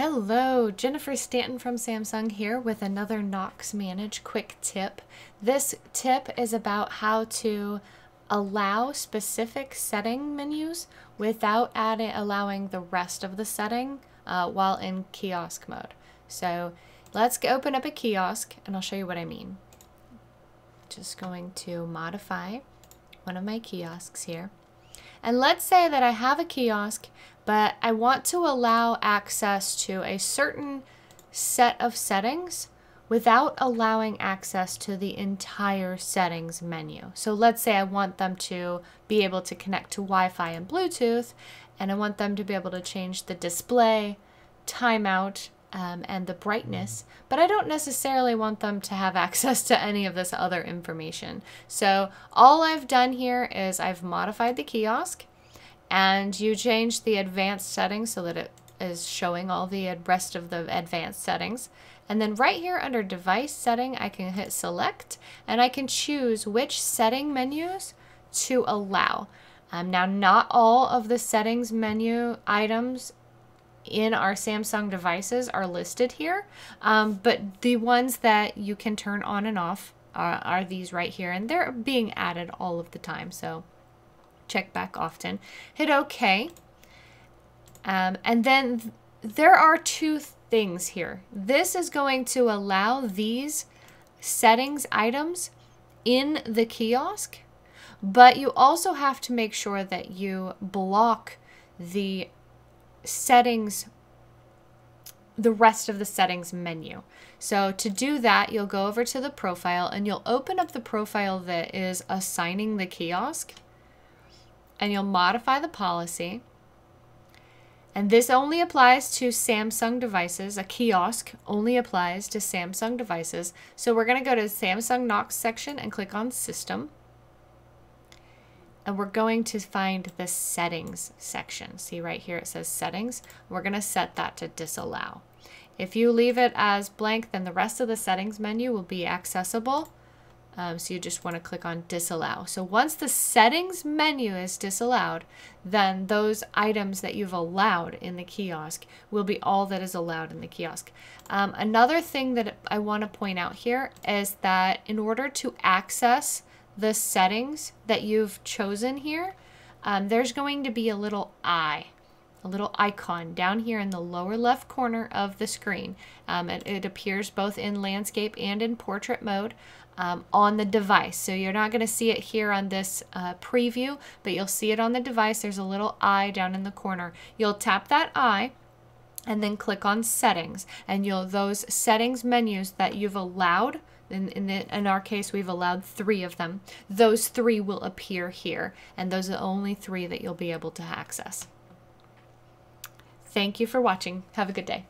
Hello, Jennifer Stanton from Samsung here with another Knox Manage quick tip. This tip is about how to allow specific setting menus without allowing the rest of the setting while in kiosk mode. So let's open up a kiosk and I'll show you what I mean. Just going to modify one of my kiosks here. And let's say that I have a kiosk, but I want to allow access to a certain set of settings without allowing access to the entire settings menu. So let's say I want them to be able to connect to Wi-Fi and Bluetooth, and I want them to be able to change the display, timeout, and the brightness, but I don't necessarily want them to have access to any of this other information. So all I've done here is I've modified the kiosk, and you change the advanced settings so that it is showing all the rest of the advanced settings. And then right here under device setting, I can hit select and I can choose which setting menus to allow. Now, not all of the settings menu items in our Samsung devices are listed here, but the ones that you can turn on and off are these right here, and they're being added all of the time, so check back often. Hit OK, and then there are two things here. This is going to allow these settings items in the kiosk, but you also have to make sure that you block the settings, the rest of the settings menu. So to do that, you'll go over to the profile and you'll open up the profile that is assigning the kiosk, and you'll modify the policy. And this only applies to Samsung devices. A kiosk only applies to Samsung devices. So we're going to go to the Samsung Knox section and click on System. And we're going to find the settings section. See right here it says settings. We're going to set that to disallow. If you leave it as blank, then the rest of the settings menu will be accessible. So you just want to click on disallow. So once the settings menu is disallowed, then those items that you've allowed in the kiosk will be all that is allowed in the kiosk. Another thing that I want to point out here is that in order to access the settings that you've chosen here, there's going to be a little icon down here in the lower left corner of the screen. It appears both in landscape and in portrait mode on the device. So you're not going to see it here on this preview, but you'll see it on the device. There's a little eye down in the corner. You'll tap that eye and then click on settings, and those settings menus that you've allowed, in our case, we've allowed 3 of them. Those 3 will appear here, and those are the only 3 that you'll be able to access. Thank you for watching. Have a good day.